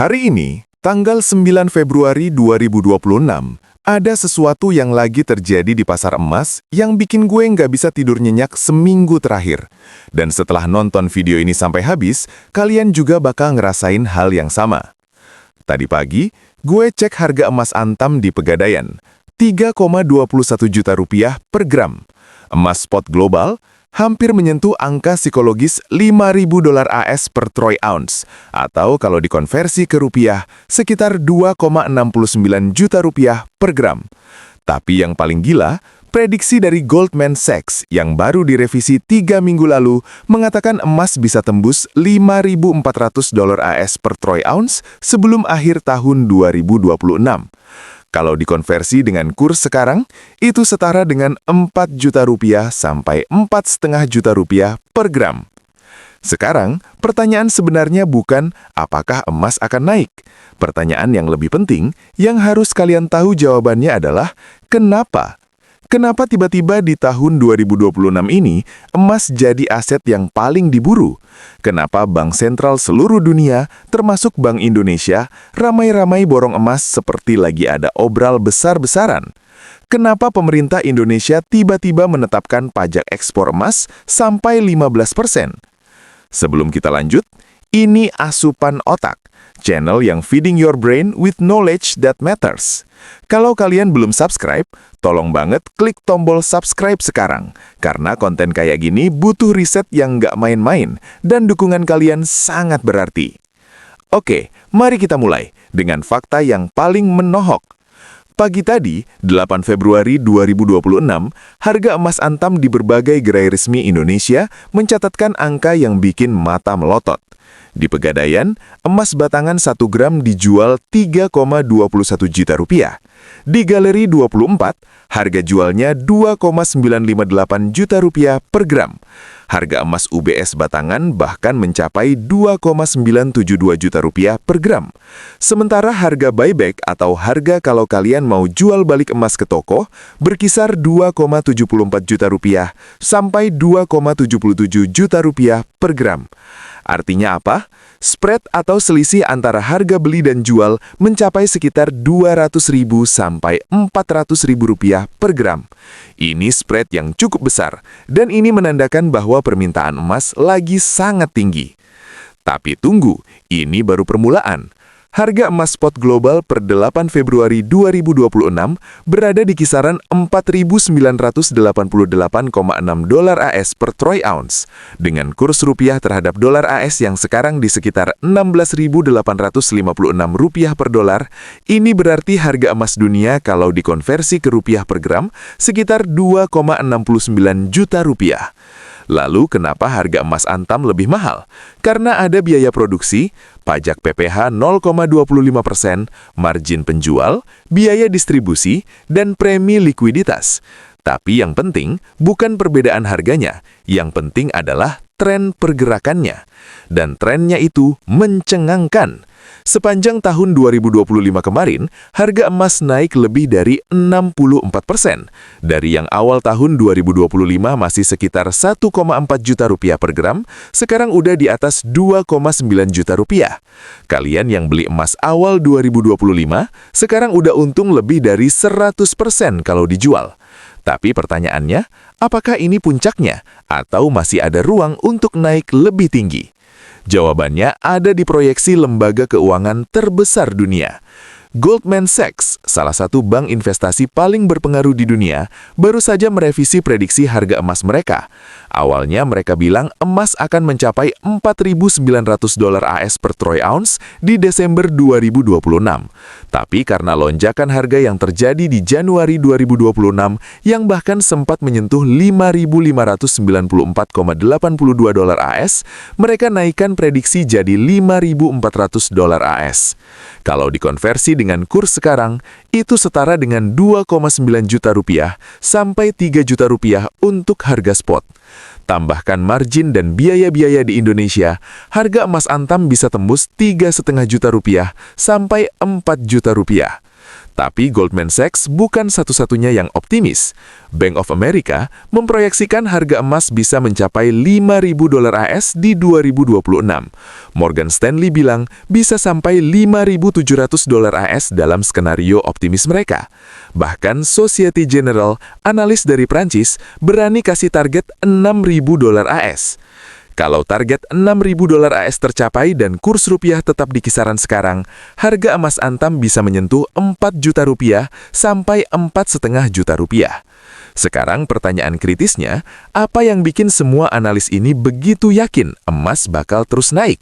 Hari ini, tanggal 9 Februari 2026, ada sesuatu yang lagi terjadi di pasar emas yang bikin gue nggak bisa tidur nyenyak seminggu terakhir. Dan setelah nonton video ini sampai habis, kalian juga bakal ngerasain hal yang sama. Tadi pagi, gue cek harga emas Antam di Pegadaian, 3,21 juta rupiah per gram. Emas spot global hampir menyentuh angka psikologis $5.000 AS per troy ounce, atau kalau dikonversi ke rupiah, sekitar 2,69 juta rupiah per gram. Tapi yang paling gila, prediksi dari Goldman Sachs yang baru direvisi 3 minggu lalu mengatakan emas bisa tembus $5.400 AS per troy ounce sebelum akhir tahun 2026. Kalau dikonversi dengan kurs sekarang, itu setara dengan 4 juta rupiah sampai 4,5 juta rupiah per gram. Sekarang, pertanyaan sebenarnya bukan apakah emas akan naik. Pertanyaan yang lebih penting, yang harus kalian tahu jawabannya adalah kenapa? Kenapa tiba-tiba di tahun 2026 ini emas jadi aset yang paling diburu? Kenapa bank sentral seluruh dunia, termasuk Bank Indonesia, ramai-ramai borong emas seperti lagi ada obral besar-besaran? Kenapa pemerintah Indonesia tiba-tiba menetapkan pajak ekspor emas sampai 15%? Sebelum kita lanjut, ini Asupan Otak, channel yang feeding your brain with knowledge that matters. Kalau kalian belum subscribe, tolong banget klik tombol subscribe sekarang, karena konten kayak gini butuh riset yang nggak main-main, dan dukungan kalian sangat berarti. Oke, mari kita mulai dengan fakta yang paling menohok. Pagi tadi, 8 Februari 2026, harga emas Antam di berbagai gerai resmi Indonesia mencatatkan angka yang bikin mata melotot. Di Pegadaian, emas batangan 1 gram dijual 3,21 juta rupiah. Di Galeri 24, harga jualnya 2,958 juta rupiah per gram. Harga emas UBS batangan bahkan mencapai 2,972 juta rupiah per gram. Sementara harga buyback atau harga kalau kalian mau jual balik emas ke toko berkisar 2,74 juta rupiah sampai 2,77 juta rupiah per gram. Artinya apa? Spread atau selisih antara harga beli dan jual mencapai sekitar 200.000 sampai 400.000 rupiah per gram. Ini spread yang cukup besar, dan ini menandakan bahwa permintaan emas lagi sangat tinggi. Tapi tunggu, ini baru permulaan. Harga emas spot global per 8 Februari 2026 berada di kisaran $4.988,6 AS per troy ounce, dengan kurs rupiah terhadap dolar AS yang sekarang di sekitar $16.856 per dolar. Ini berarti harga emas dunia kalau dikonversi ke rupiah per gram sekitar 2,69 juta rupiah. Lalu kenapa harga emas Antam lebih mahal? Karena ada biaya produksi, pajak PPh 0,25%, margin penjual, biaya distribusi, dan premi likuiditas. Tapi yang penting bukan perbedaan harganya, yang penting adalah tren pergerakannya. Dan trennya itu mencengangkan. Sepanjang tahun 2025 kemarin, harga emas naik lebih dari 64%. Dari yang awal tahun 2025 masih sekitar 1,4 juta rupiah per gram, sekarang udah di atas 2,9 juta rupiah. Kalian yang beli emas awal 2025, sekarang udah untung lebih dari 100% kalau dijual. Tapi pertanyaannya, apakah ini puncaknya atau masih ada ruang untuk naik lebih tinggi? Jawabannya ada di proyeksi lembaga keuangan terbesar dunia. Goldman Sachs, salah satu bank investasi paling berpengaruh di dunia, baru saja merevisi prediksi harga emas mereka. Awalnya mereka bilang emas akan mencapai $4.900 AS per troy ounce di Desember 2026. Tapi karena lonjakan harga yang terjadi di Januari 2026 yang bahkan sempat menyentuh $5.594,82 AS, mereka naikkan prediksi jadi $5.400 AS. Kalau dikonversi dengan kurs sekarang, itu setara dengan 2,9 juta rupiah sampai 3 juta rupiah untuk harga spot. Tambahkan margin dan biaya-biaya di Indonesia, harga emas Antam bisa tembus 3,5 juta rupiah sampai 4 juta rupiah. Tapi Goldman Sachs bukan satu-satunya yang optimis. Bank of America memproyeksikan harga emas bisa mencapai $5.000 AS di 2026. Morgan Stanley bilang bisa sampai $5.700 AS dalam skenario optimis mereka. Bahkan Societe Generale, analis dari Prancis, berani kasih target $6.000 AS. Kalau target $6.000 AS tercapai dan kurs rupiah tetap di kisaran sekarang, harga emas Antam bisa menyentuh Rp4 juta sampai Rp4,5 juta. Sekarang pertanyaan kritisnya, apa yang bikin semua analis ini begitu yakin emas bakal terus naik?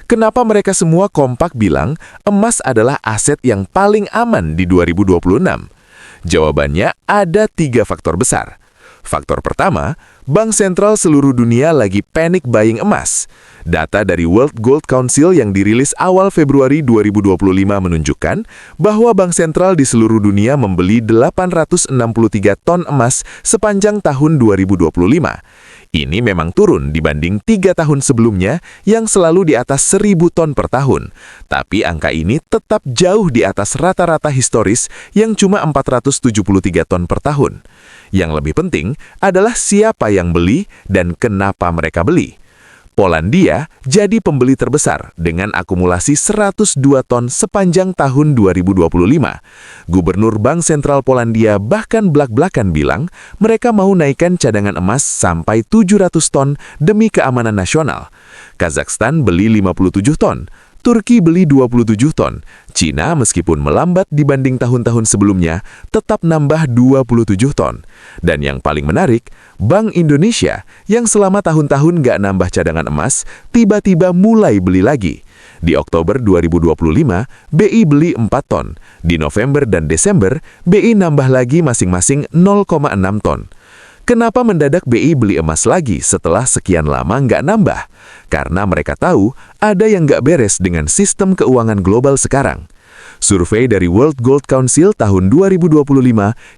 Kenapa mereka semua kompak bilang emas adalah aset yang paling aman di 2026? Jawabannya ada 3 faktor besar. Faktor pertama, bank sentral seluruh dunia lagi panic buying emas. Data dari World Gold Council yang dirilis awal Februari 2025 menunjukkan bahwa bank sentral di seluruh dunia membeli 863 ton emas sepanjang tahun 2025. Ini memang turun dibanding 3 tahun sebelumnya yang selalu di atas 1.000 ton per tahun. Tapi angka ini tetap jauh di atas rata-rata historis yang cuma 473 ton per tahun. Yang lebih penting adalah siapa yang beli dan kenapa mereka beli. Polandia jadi pembeli terbesar dengan akumulasi 102 ton sepanjang tahun 2025. Gubernur Bank Sentral Polandia bahkan blak-blakan bilang mereka mau naikkan cadangan emas sampai 700 ton demi keamanan nasional. Kazakhstan beli 57 ton. Turki beli 27 ton. Cina meskipun melambat dibanding tahun-tahun sebelumnya, tetap nambah 27 ton. Dan yang paling menarik, Bank Indonesia yang selama tahun-tahun nggak nambah cadangan emas, tiba-tiba mulai beli lagi. Di Oktober 2025, BI beli 4 ton. Di November dan Desember, BI nambah lagi masing-masing 0,6 ton. Kenapa mendadak BI beli emas lagi setelah sekian lama nggak nambah? Karena mereka tahu ada yang nggak beres dengan sistem keuangan global sekarang. Survei dari World Gold Council tahun 2025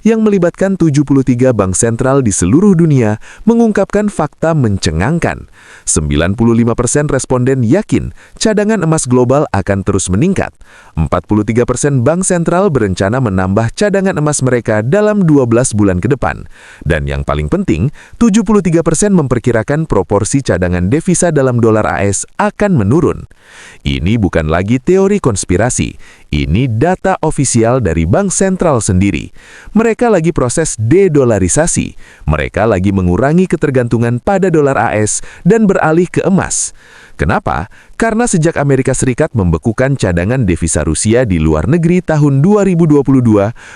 yang melibatkan 73 bank sentral di seluruh dunia mengungkapkan fakta mencengangkan. 95% responden yakin cadangan emas global akan terus meningkat. 43% bank sentral berencana menambah cadangan emas mereka dalam 12 bulan ke depan. Dan yang paling penting, 73% memperkirakan proporsi cadangan devisa dalam dolar AS akan menurun. Ini bukan lagi teori konspirasi. Ini data ofisial dari bank sentral sendiri. Mereka lagi proses de-dolarisasi. Mereka lagi mengurangi ketergantungan pada dolar AS dan beralih ke emas. Kenapa? Karena sejak Amerika Serikat membekukan cadangan devisa Rusia di luar negeri tahun 2022,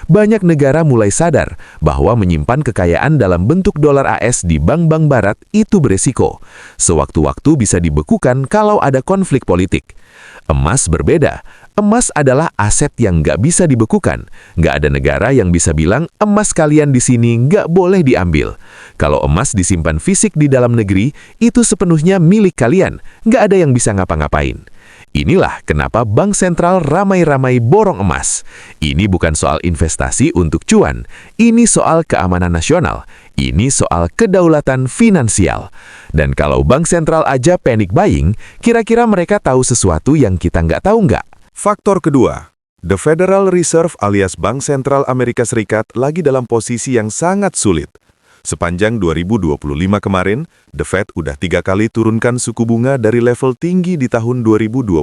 banyak negara mulai sadar bahwa menyimpan kekayaan dalam bentuk dolar AS di bank-bank barat itu beresiko. Sewaktu-waktu bisa dibekukan kalau ada konflik politik. Emas berbeda. Emas adalah aset yang nggak bisa dibekukan. Nggak ada negara yang bisa bilang emas kalian di sini nggak boleh diambil. Kalau emas disimpan fisik di dalam negeri, itu sepenuhnya milik kalian. Nggak ada yang bisa ngapa-ngapain. Inilah kenapa bank sentral ramai-ramai borong emas. Ini bukan soal investasi untuk cuan. Ini soal keamanan nasional. Ini soal kedaulatan finansial. Dan kalau bank sentral aja panic buying, kira-kira mereka tahu sesuatu yang kita nggak tahu nggak? Faktor kedua, The Federal Reserve alias Bank Sentral Amerika Serikat lagi dalam posisi yang sangat sulit. Sepanjang 2025 kemarin, The Fed udah 3 kali turunkan suku bunga dari level tinggi di tahun 2024.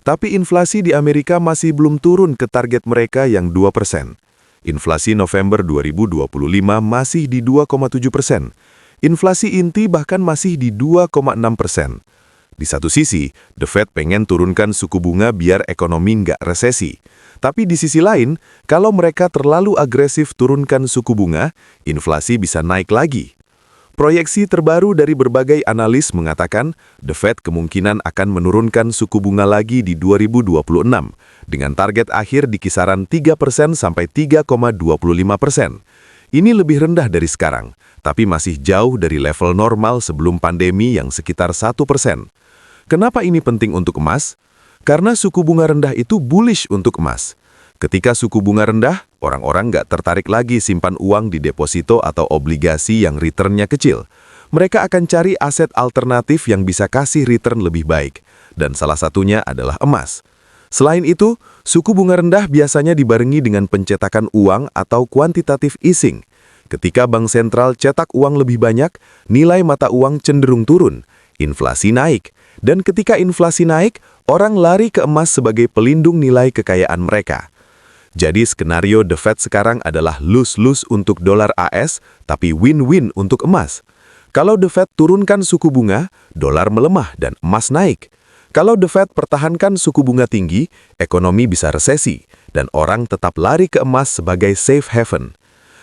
Tapi inflasi di Amerika masih belum turun ke target mereka yang 2%. Inflasi November 2025 masih di 2,7%. Inflasi inti bahkan masih di 2,6%. Di satu sisi, The Fed pengen turunkan suku bunga biar ekonomi nggak resesi. Tapi di sisi lain, kalau mereka terlalu agresif turunkan suku bunga, inflasi bisa naik lagi. Proyeksi terbaru dari berbagai analis mengatakan The Fed kemungkinan akan menurunkan suku bunga lagi di 2026, dengan target akhir di kisaran 3% sampai 3,25%. Ini lebih rendah dari sekarang, tapi masih jauh dari level normal sebelum pandemi yang sekitar 1%. Kenapa ini penting untuk emas? Karena suku bunga rendah itu bullish untuk emas. Ketika suku bunga rendah, orang-orang nggak tertarik lagi simpan uang di deposito atau obligasi yang returnnya kecil. Mereka akan cari aset alternatif yang bisa kasih return lebih baik, dan salah satunya adalah emas. Selain itu, suku bunga rendah biasanya dibarengi dengan pencetakan uang atau quantitative easing. Ketika bank sentral cetak uang lebih banyak, nilai mata uang cenderung turun, inflasi naik. Dan ketika inflasi naik, orang lari ke emas sebagai pelindung nilai kekayaan mereka. Jadi skenario The Fed sekarang adalah lose-lose untuk dolar AS, tapi win-win untuk emas. Kalau The Fed turunkan suku bunga, dolar melemah dan emas naik. Kalau The Fed pertahankan suku bunga tinggi, ekonomi bisa resesi, dan orang tetap lari ke emas sebagai safe haven.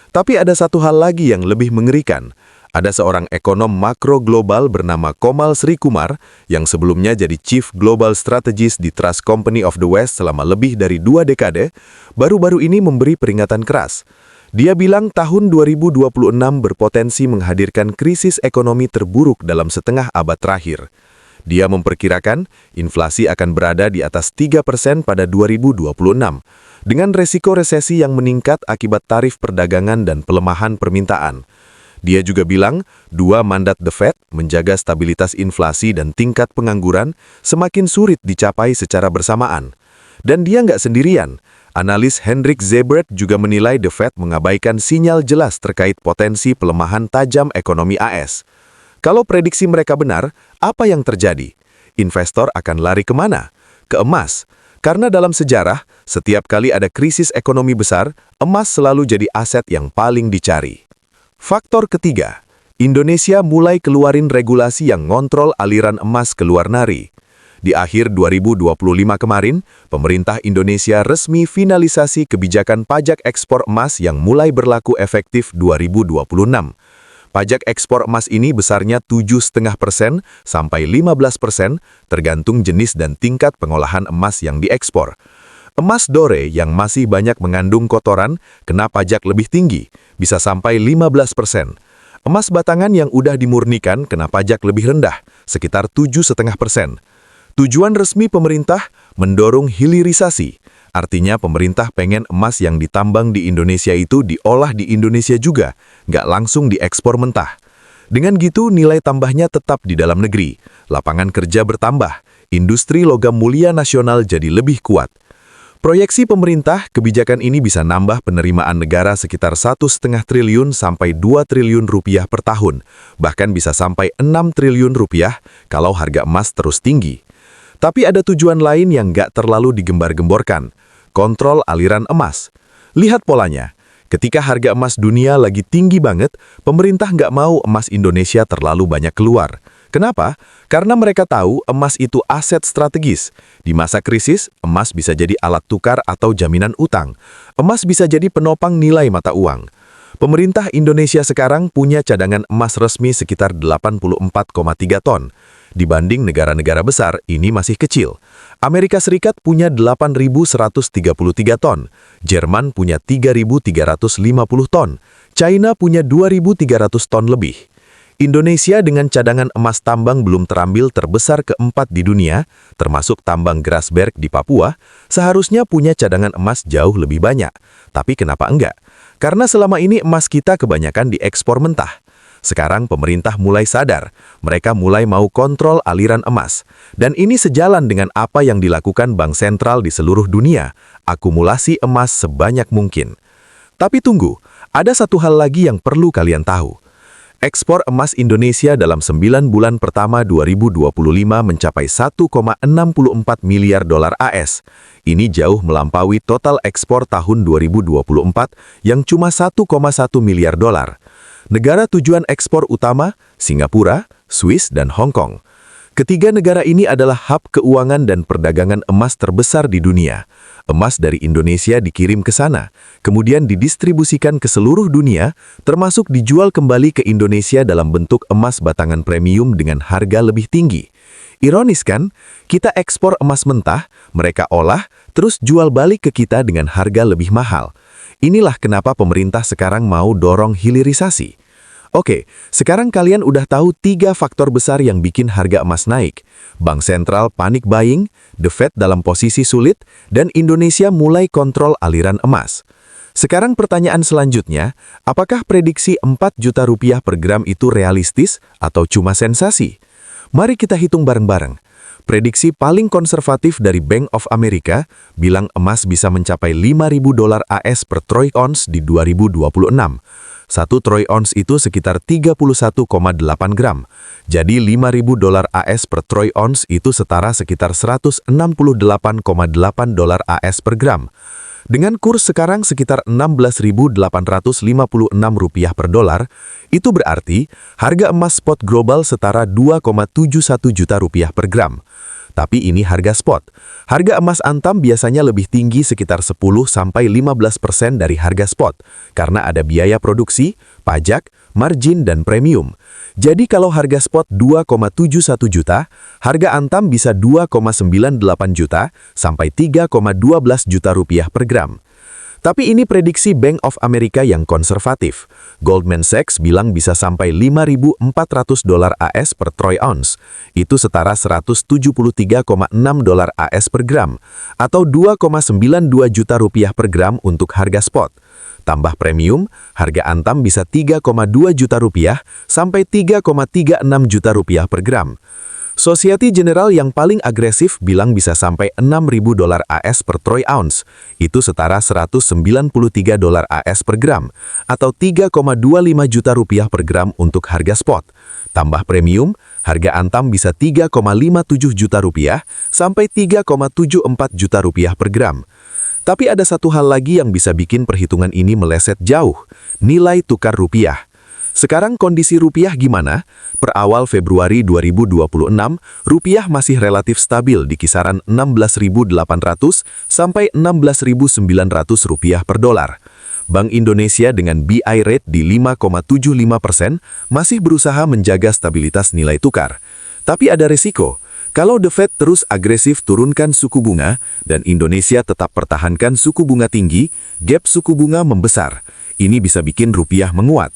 Tapi ada satu hal lagi yang lebih mengerikan. Ada seorang ekonom makro global bernama Komal Srikumar yang sebelumnya jadi Chief Global Strategist di Trust Company of the West selama lebih dari 2 dekade, baru-baru ini memberi peringatan keras. Dia bilang tahun 2026 berpotensi menghadirkan krisis ekonomi terburuk dalam setengah abad terakhir. Dia memperkirakan inflasi akan berada di atas 3% pada 2026, dengan resiko resesi yang meningkat akibat tarif perdagangan dan pelemahan permintaan. Dia juga bilang, 2 mandat The Fed menjaga stabilitas inflasi dan tingkat pengangguran semakin sulit dicapai secara bersamaan. Dan dia nggak sendirian. Analis Hendrik Zebert juga menilai The Fed mengabaikan sinyal jelas terkait potensi pelemahan tajam ekonomi AS. Kalau prediksi mereka benar, apa yang terjadi? Investor akan lari kemana? Ke emas. Karena dalam sejarah, setiap kali ada krisis ekonomi besar, emas selalu jadi aset yang paling dicari. Faktor ketiga, Indonesia mulai keluarin regulasi yang ngontrol aliran emas ke luar negeri. Di akhir 2025 kemarin, pemerintah Indonesia resmi finalisasi kebijakan pajak ekspor emas yang mulai berlaku efektif 2026. Pajak ekspor emas ini besarnya 7,5% sampai 15%, tergantung jenis dan tingkat pengolahan emas yang diekspor. Emas dore yang masih banyak mengandung kotoran kena pajak lebih tinggi, bisa sampai 15%. Emas batangan yang udah dimurnikan kena pajak lebih rendah, sekitar 7,5%. Tujuan resmi pemerintah mendorong hilirisasi. Artinya pemerintah pengen emas yang ditambang di Indonesia itu diolah di Indonesia juga, nggak langsung diekspor mentah. Dengan gitu nilai tambahnya tetap di dalam negeri, lapangan kerja bertambah, industri logam mulia nasional jadi lebih kuat. Proyeksi pemerintah, kebijakan ini bisa nambah penerimaan negara sekitar 1,5 triliun sampai 2 triliun rupiah per tahun, bahkan bisa sampai 6 triliun rupiah kalau harga emas terus tinggi. Tapi ada tujuan lain yang nggak terlalu digembar-gemborkan, kontrol aliran emas. Lihat polanya, ketika harga emas dunia lagi tinggi banget, pemerintah nggak mau emas Indonesia terlalu banyak keluar. Kenapa? Karena mereka tahu emas itu aset strategis. Di masa krisis, emas bisa jadi alat tukar atau jaminan utang. Emas bisa jadi penopang nilai mata uang. Pemerintah Indonesia sekarang punya cadangan emas resmi sekitar 84,3 ton. Dibanding negara-negara besar, ini masih kecil. Amerika Serikat punya 8.133 ton, Jerman punya 3.350 ton, China punya 2.300 ton lebih. Indonesia dengan cadangan emas tambang belum terambil terbesar keempat di dunia, termasuk tambang Grasberg di Papua, seharusnya punya cadangan emas jauh lebih banyak. Tapi kenapa enggak? Karena selama ini emas kita kebanyakan diekspor mentah. Sekarang pemerintah mulai sadar, mereka mulai mau kontrol aliran emas. Dan ini sejalan dengan apa yang dilakukan bank sentral di seluruh dunia, akumulasi emas sebanyak mungkin. Tapi tunggu, ada satu hal lagi yang perlu kalian tahu. Ekspor emas Indonesia dalam 9 bulan pertama 2025 mencapai 1,64 miliar dolar AS. Ini jauh melampaui total ekspor tahun 2024 yang cuma 1,1 miliar dolar. Negara tujuan ekspor utama, Singapura, Swiss, dan Hong Kong. Ketiga negara ini adalah hub keuangan dan perdagangan emas terbesar di dunia. Emas dari Indonesia dikirim ke sana, kemudian didistribusikan ke seluruh dunia, termasuk dijual kembali ke Indonesia dalam bentuk emas batangan premium dengan harga lebih tinggi. Ironis kan? Kita ekspor emas mentah, mereka olah, terus jual balik ke kita dengan harga lebih mahal. Inilah kenapa pemerintah sekarang mau dorong hilirisasi. Oke, sekarang kalian udah tahu 3 faktor besar yang bikin harga emas naik. Bank sentral panic buying, The Fed dalam posisi sulit, dan Indonesia mulai kontrol aliran emas. Sekarang pertanyaan selanjutnya, apakah prediksi 4 juta rupiah per gram itu realistis atau cuma sensasi? Mari kita hitung bareng-bareng. Prediksi paling konservatif dari Bank of America bilang emas bisa mencapai $5.000 AS per troy ounce di 2026. 1 troy ounce itu sekitar 31,8 gram. Jadi $5.000 AS per troy ounce itu setara sekitar $168,8 AS per gram. Dengan kurs sekarang sekitar Rp16.856 per dolar, itu berarti harga emas spot global setara Rp2,71 juta per gram. Tapi ini harga spot. Harga emas antam biasanya lebih tinggi sekitar 10-15% dari harga spot, karena ada biaya produksi, pajak, margin, dan premium. Jadi kalau harga spot 2,71 juta, harga antam bisa 2,98 juta sampai 3,12 juta rupiah per gram. Tapi ini prediksi Bank of America yang konservatif. Goldman Sachs bilang bisa sampai $5.400 AS per troy ounce. Itu setara $173,6 AS per gram, atau 2,92 juta rupiah per gram untuk harga spot. Tambah premium, harga antam bisa 3,2 juta rupiah sampai 3,36 juta rupiah per gram. Societe General yang paling agresif bilang bisa sampai $6.000 AS per troy ounce. Itu setara $193 AS per gram, atau 3,25 juta rupiah per gram untuk harga spot. Tambah premium, harga antam bisa 3,57 juta rupiah sampai 3,74 juta rupiah per gram. Tapi ada satu hal lagi yang bisa bikin perhitungan ini meleset jauh, nilai tukar rupiah. Sekarang kondisi rupiah gimana? Per awal Februari 2026, rupiah masih relatif stabil di kisaran 16.800 sampai 16.900 rupiah per dolar. Bank Indonesia dengan BI rate di 5,75% masih berusaha menjaga stabilitas nilai tukar. Tapi ada risiko. Kalau The Fed terus agresif turunkan suku bunga dan Indonesia tetap pertahankan suku bunga tinggi, gap suku bunga membesar. Ini bisa bikin rupiah menguat.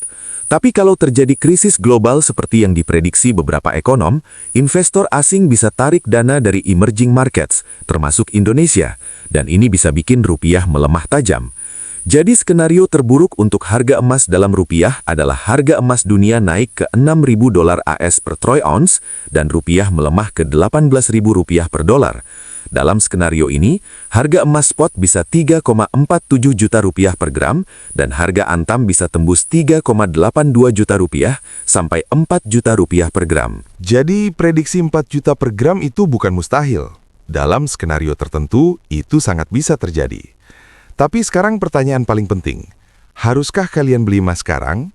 Tapi kalau terjadi krisis global seperti yang diprediksi beberapa ekonom, investor asing bisa tarik dana dari emerging markets, termasuk Indonesia, dan ini bisa bikin rupiah melemah tajam. Jadi skenario terburuk untuk harga emas dalam rupiah adalah harga emas dunia naik ke $6.000 AS per troy ounce dan rupiah melemah ke Rp18.000 per dolar. Dalam skenario ini, harga emas spot bisa 3,47 juta rupiah per gram dan harga antam bisa tembus 3,82 juta rupiah sampai 4 juta rupiah per gram. Jadi prediksi 4 juta per gram itu bukan mustahil. Dalam skenario tertentu, itu sangat bisa terjadi. Tapi sekarang pertanyaan paling penting, haruskah kalian beli emas sekarang?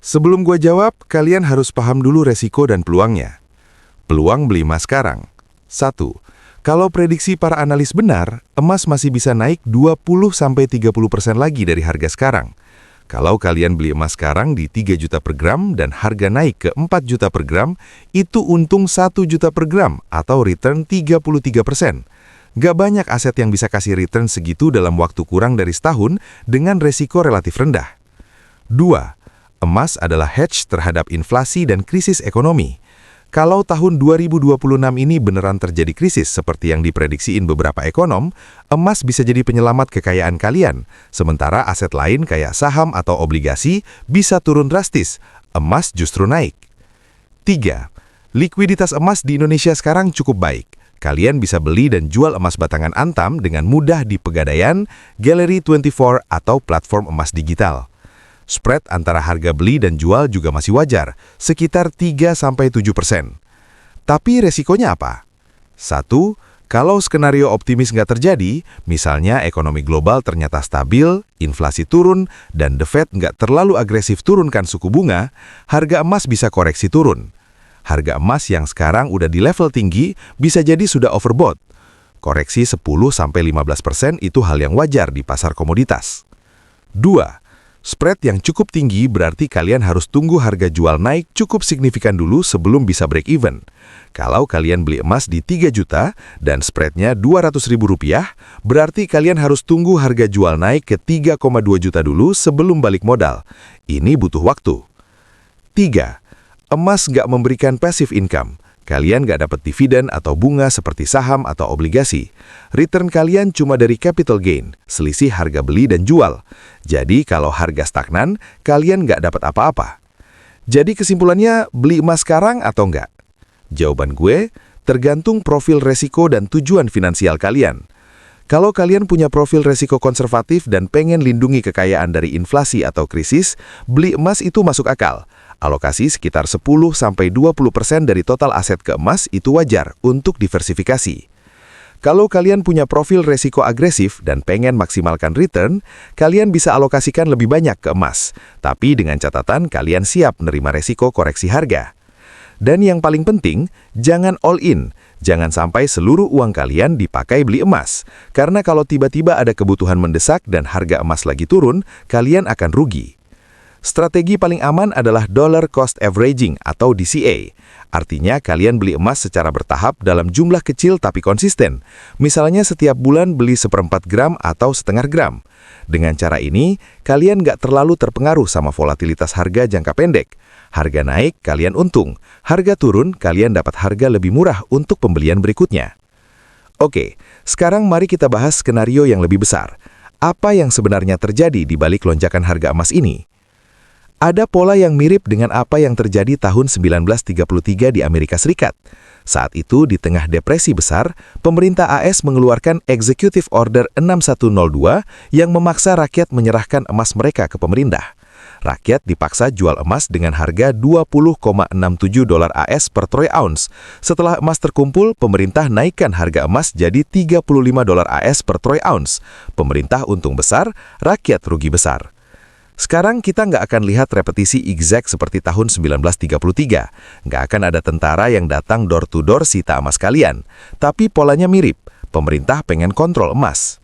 Sebelum gue jawab, kalian harus paham dulu resiko dan peluangnya. Peluang beli emas sekarang. 1. Kalau prediksi para analis benar, emas masih bisa naik 20-30% lagi dari harga sekarang. Kalau kalian beli emas sekarang di 3 juta per gram dan harga naik ke 4 juta per gram, itu untung 1 juta per gram atau return 33%. Gak banyak aset yang bisa kasih return segitu dalam waktu kurang dari setahun dengan resiko relatif rendah. 2. Emas adalah hedge terhadap inflasi dan krisis ekonomi. Kalau tahun 2026 ini beneran terjadi krisis seperti yang diprediksiin beberapa ekonom, emas bisa jadi penyelamat kekayaan kalian, sementara aset lain kayak saham atau obligasi bisa turun drastis, emas justru naik. 3. Likuiditas emas di Indonesia sekarang cukup baik. Kalian bisa beli dan jual emas batangan antam dengan mudah di Pegadaian, Gallery 24, atau platform emas digital. Spread antara harga beli dan jual juga masih wajar, sekitar 3-7%. Tapi resikonya apa? 1. Kalau skenario optimis nggak terjadi, misalnya ekonomi global ternyata stabil, inflasi turun, dan The Fed nggak terlalu agresif turunkan suku bunga, harga emas bisa koreksi turun. Harga emas yang sekarang udah di level tinggi bisa jadi sudah overbought. Koreksi 10-15% itu hal yang wajar di pasar komoditas. 2. Spread yang cukup tinggi berarti kalian harus tunggu harga jual naik cukup signifikan dulu sebelum bisa break even. Kalau kalian beli emas di 3 juta dan spreadnya Rp200.000, berarti kalian harus tunggu harga jual naik ke 3,2 juta dulu sebelum balik modal. Ini butuh waktu. 3. Emas nggak memberikan passive income. Kalian nggak dapat dividen atau bunga seperti saham atau obligasi. Return kalian cuma dari capital gain, selisih harga beli dan jual. Jadi kalau harga stagnan, kalian nggak dapat apa-apa. Jadi kesimpulannya, beli emas sekarang atau enggak? Jawaban gue, tergantung profil resiko dan tujuan finansial kalian. Kalau kalian punya profil resiko konservatif dan pengen lindungi kekayaan dari inflasi atau krisis, beli emas itu masuk akal. Alokasi sekitar 10-20% dari total aset ke emas itu wajar untuk diversifikasi. Kalau kalian punya profil resiko agresif dan pengen maksimalkan return, kalian bisa alokasikan lebih banyak ke emas. Tapi dengan catatan kalian siap menerima resiko koreksi harga. Dan yang paling penting, jangan all in. Jangan sampai seluruh uang kalian dipakai beli emas. Karena kalau tiba-tiba ada kebutuhan mendesak dan harga emas lagi turun, kalian akan rugi. Strategi paling aman adalah Dollar Cost Averaging atau DCA. Artinya kalian beli emas secara bertahap dalam jumlah kecil tapi konsisten. Misalnya setiap bulan beli 1/4 gram atau setengah gram. Dengan cara ini, kalian nggak terlalu terpengaruh sama volatilitas harga jangka pendek. Harga naik, kalian untung. Harga turun, kalian dapat harga lebih murah untuk pembelian berikutnya. Oke, sekarang mari kita bahas skenario yang lebih besar. Apa yang sebenarnya terjadi di balik lonjakan harga emas ini? Ada pola yang mirip dengan apa yang terjadi tahun 1933 di Amerika Serikat. Saat itu, di tengah depresi besar, pemerintah AS mengeluarkan Executive Order 6102 yang memaksa rakyat menyerahkan emas mereka ke pemerintah. Rakyat dipaksa jual emas dengan harga $20,67 AS per troy ounce. Setelah emas terkumpul, pemerintah naikkan harga emas jadi $35 AS per troy ounce. Pemerintah untung besar, rakyat rugi besar. Sekarang kita nggak akan lihat repetisi exact seperti tahun 1933. Nggak akan ada tentara yang datang door-to-door sita emas kalian. Tapi polanya mirip, pemerintah pengen kontrol emas.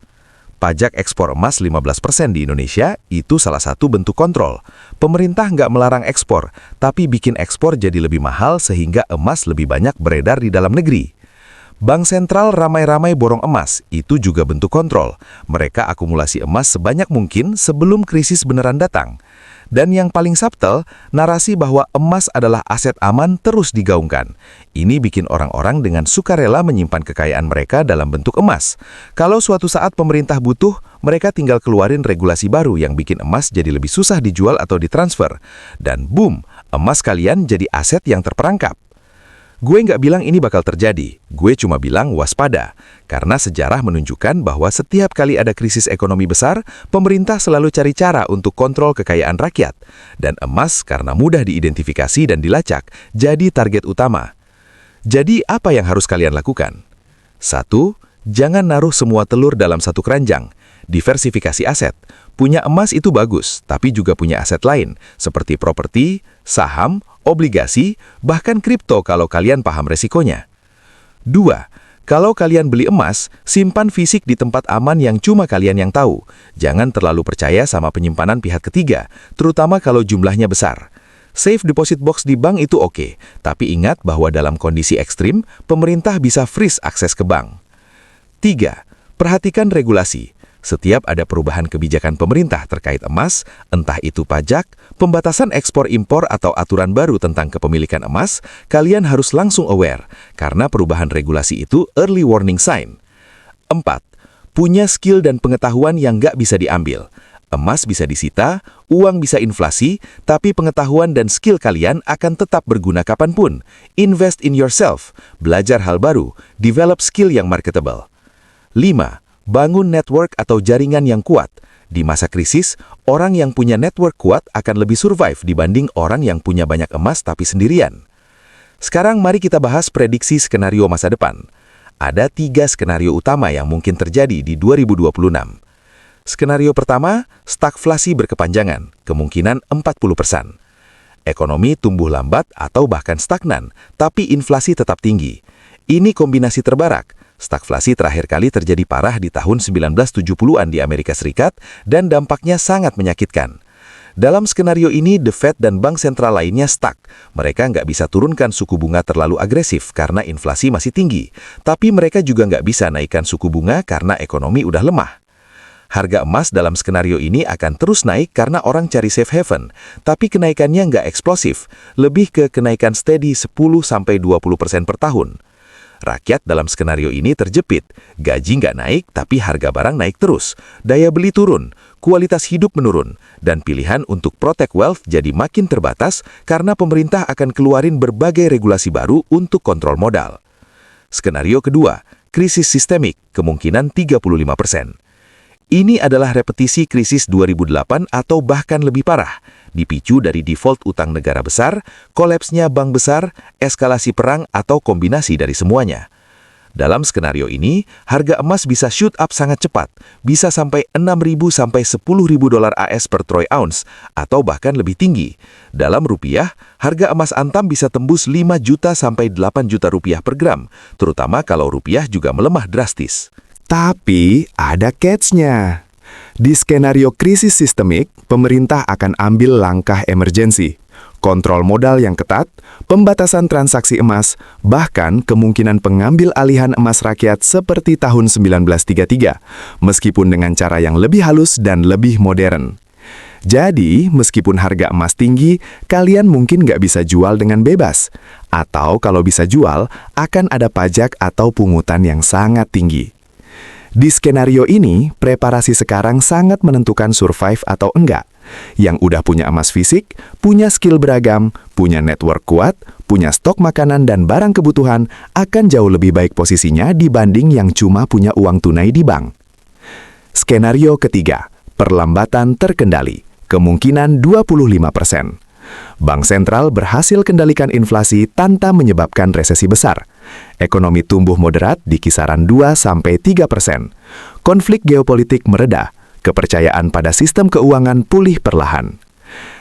Pajak ekspor emas 15% di Indonesia itu salah satu bentuk kontrol. Pemerintah nggak melarang ekspor, tapi bikin ekspor jadi lebih mahal sehingga emas lebih banyak beredar di dalam negeri. Bank sentral ramai-ramai borong emas, itu juga bentuk kontrol. Mereka akumulasi emas sebanyak mungkin sebelum krisis beneran datang. Dan yang paling subtle, narasi bahwa emas adalah aset aman terus digaungkan. Ini bikin orang-orang dengan sukarela menyimpan kekayaan mereka dalam bentuk emas. Kalau suatu saat pemerintah butuh, mereka tinggal keluarin regulasi baru yang bikin emas jadi lebih susah dijual atau ditransfer. Dan boom, emas kalian jadi aset yang terperangkap. Gue nggak bilang ini bakal terjadi, gue cuma bilang waspada. Karena sejarah menunjukkan bahwa setiap kali ada krisis ekonomi besar, pemerintah selalu cari cara untuk kontrol kekayaan rakyat. Dan emas karena mudah diidentifikasi dan dilacak, jadi target utama. Jadi apa yang harus kalian lakukan? 1. Jangan naruh semua telur dalam satu keranjang. Diversifikasi aset. Punya emas itu bagus, tapi juga punya aset lain, seperti properti, saham, obligasi, bahkan kripto kalau kalian paham resikonya. 2. Kalau kalian beli emas, simpan fisik di tempat aman yang cuma kalian yang tahu. Jangan terlalu percaya sama penyimpanan pihak ketiga, terutama kalau jumlahnya besar. Safe deposit box di bank itu oke, tapi ingat bahwa dalam kondisi ekstrim, pemerintah bisa freeze akses ke bank. 3. Perhatikan regulasi. Setiap ada perubahan kebijakan pemerintah terkait emas, entah itu pajak, pembatasan ekspor-impor atau aturan baru tentang kepemilikan emas, kalian harus langsung aware, karena perubahan regulasi itu early warning sign. 4. Punya skill dan pengetahuan yang nggak bisa diambil. Emas bisa disita, uang bisa inflasi, tapi pengetahuan dan skill kalian akan tetap berguna kapanpun. Invest in yourself, belajar hal baru, develop skill yang marketable. 5. Bangun network atau jaringan yang kuat. Di masa krisis, orang yang punya network kuat akan lebih survive dibanding orang yang punya banyak emas tapi sendirian. Sekarang mari kita bahas prediksi skenario masa depan. Ada 3 skenario utama yang mungkin terjadi di 2026. Skenario pertama, stagflasi berkepanjangan, kemungkinan 40%. Ekonomi tumbuh lambat atau bahkan stagnan, tapi inflasi tetap tinggi. Ini kombinasi terbarak. Stagflasi terakhir kali terjadi parah di tahun 1970-an di Amerika Serikat dan dampaknya sangat menyakitkan. Dalam skenario ini, The Fed dan bank sentral lainnya stuck. Mereka nggak bisa turunkan suku bunga terlalu agresif karena inflasi masih tinggi. Tapi mereka juga nggak bisa naikkan suku bunga karena ekonomi udah lemah. Harga emas dalam skenario ini akan terus naik karena orang cari safe haven. Tapi kenaikannya nggak eksplosif, lebih ke kenaikan steady 10-20% per tahun. Rakyat dalam skenario ini terjepit, gaji nggak naik tapi harga barang naik terus, daya beli turun, kualitas hidup menurun, dan pilihan untuk protect wealth jadi makin terbatas karena pemerintah akan keluarin berbagai regulasi baru untuk kontrol modal. Skenario kedua, krisis sistemik, kemungkinan 35%. Ini adalah repetisi krisis 2008 atau bahkan lebih parah, dipicu dari default utang negara besar, kolapsnya bank besar, eskalasi perang, atau kombinasi dari semuanya. Dalam skenario ini, harga emas bisa shoot up sangat cepat, bisa sampai 6.000 sampai 10.000 dolar AS per troy ounce, atau bahkan lebih tinggi. Dalam rupiah, harga emas Antam bisa tembus 5 juta sampai 8 juta rupiah per gram, terutama kalau rupiah juga melemah drastis. Tapi ada catch-nya. Di skenario krisis sistemik, pemerintah akan ambil langkah emergensi. Kontrol modal yang ketat, pembatasan transaksi emas, bahkan kemungkinan pengambil alihan emas rakyat seperti tahun 1933, meskipun dengan cara yang lebih halus dan lebih modern. Jadi, meskipun harga emas tinggi, kalian mungkin nggak bisa jual dengan bebas. Atau kalau bisa jual, akan ada pajak atau pungutan yang sangat tinggi. Di skenario ini, preparasi sekarang sangat menentukan survive atau enggak. Yang udah punya emas fisik, punya skill beragam, punya network kuat, punya stok makanan dan barang kebutuhan, akan jauh lebih baik posisinya dibanding yang cuma punya uang tunai di bank. Skenario ketiga, perlambatan terkendali, kemungkinan 25%. Bank sentral berhasil kendalikan inflasi tanpa menyebabkan resesi besar. Ekonomi tumbuh moderat di kisaran 2-3%. Konflik geopolitik mereda, kepercayaan pada sistem keuangan pulih perlahan.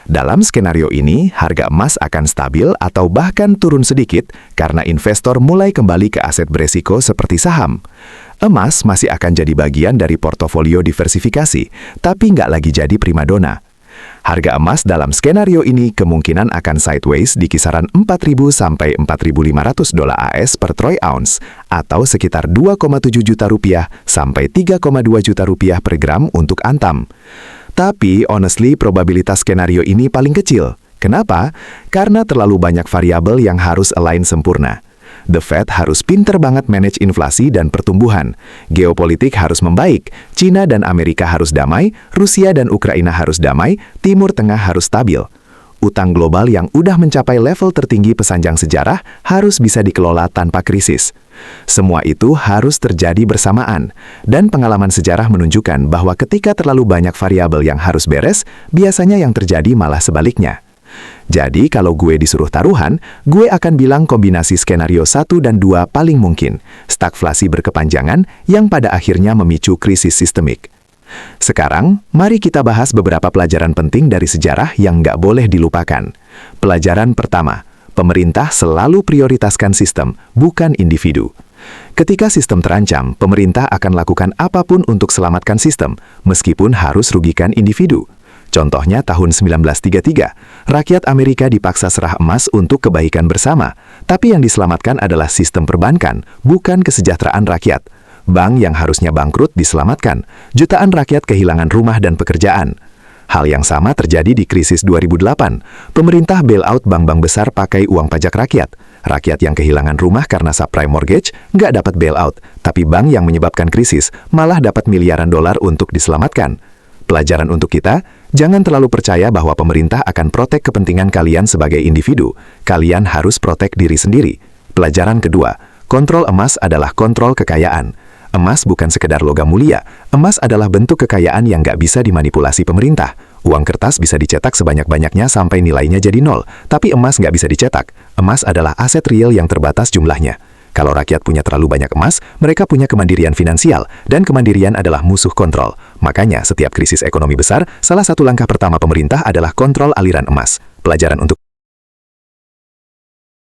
Dalam skenario ini, harga emas akan stabil atau bahkan turun sedikit karena investor mulai kembali ke aset beresiko seperti saham. Emas masih akan jadi bagian dari portofolio diversifikasi, tapi nggak lagi jadi primadona. Harga emas dalam skenario ini kemungkinan akan sideways di kisaran 4.000 sampai 4.500 dolar AS per troy ounce atau sekitar 2,7 juta rupiah sampai 3,2 juta rupiah per gram untuk Antam. Tapi honestly probabilitas skenario ini paling kecil. Kenapa? Karena terlalu banyak variabel yang harus align sempurna. The Fed harus pinter banget manage inflasi dan pertumbuhan. Geopolitik harus membaik, China dan Amerika harus damai, Rusia dan Ukraina harus damai, Timur Tengah harus stabil. Utang global yang udah mencapai level tertinggi pesanjang sejarah harus bisa dikelola tanpa krisis. Semua itu harus terjadi bersamaan, dan pengalaman sejarah menunjukkan bahwa ketika terlalu banyak variabel yang harus beres, biasanya yang terjadi malah sebaliknya. Jadi kalau gue disuruh taruhan, gue akan bilang kombinasi skenario 1 dan 2 paling mungkin, stagflasi berkepanjangan yang pada akhirnya memicu krisis sistemik. Sekarang, mari kita bahas beberapa pelajaran penting dari sejarah yang nggak boleh dilupakan. Pelajaran pertama, pemerintah selalu prioritaskan sistem, bukan individu. Ketika sistem terancam, pemerintah akan lakukan apapun untuk selamatkan sistem, meskipun harus rugikan individu. Contohnya tahun 1933, rakyat Amerika dipaksa serah emas untuk kebaikan bersama, tapi yang diselamatkan adalah sistem perbankan, bukan kesejahteraan rakyat. Bank yang harusnya bangkrut diselamatkan, jutaan rakyat kehilangan rumah dan pekerjaan. Hal yang sama terjadi di krisis 2008. Pemerintah bailout bank-bank besar pakai uang pajak rakyat. Rakyat yang kehilangan rumah karena subprime mortgage nggak dapat bailout, tapi bank yang menyebabkan krisis malah dapat miliaran dolar untuk diselamatkan. Pelajaran untuk kita, jangan terlalu percaya bahwa pemerintah akan protek kepentingan kalian sebagai individu. Kalian harus protek diri sendiri. Pelajaran kedua, kontrol emas adalah kontrol kekayaan. Emas bukan sekedar logam mulia. Emas adalah bentuk kekayaan yang nggak bisa dimanipulasi pemerintah. Uang kertas bisa dicetak sebanyak-banyaknya sampai nilainya jadi nol, tapi emas nggak bisa dicetak. Emas adalah aset real yang terbatas jumlahnya. Kalau rakyat punya terlalu banyak emas, mereka punya kemandirian finansial, dan kemandirian adalah musuh kontrol. Makanya, setiap krisis ekonomi besar, salah satu langkah pertama pemerintah adalah kontrol aliran emas. Pelajaran untuk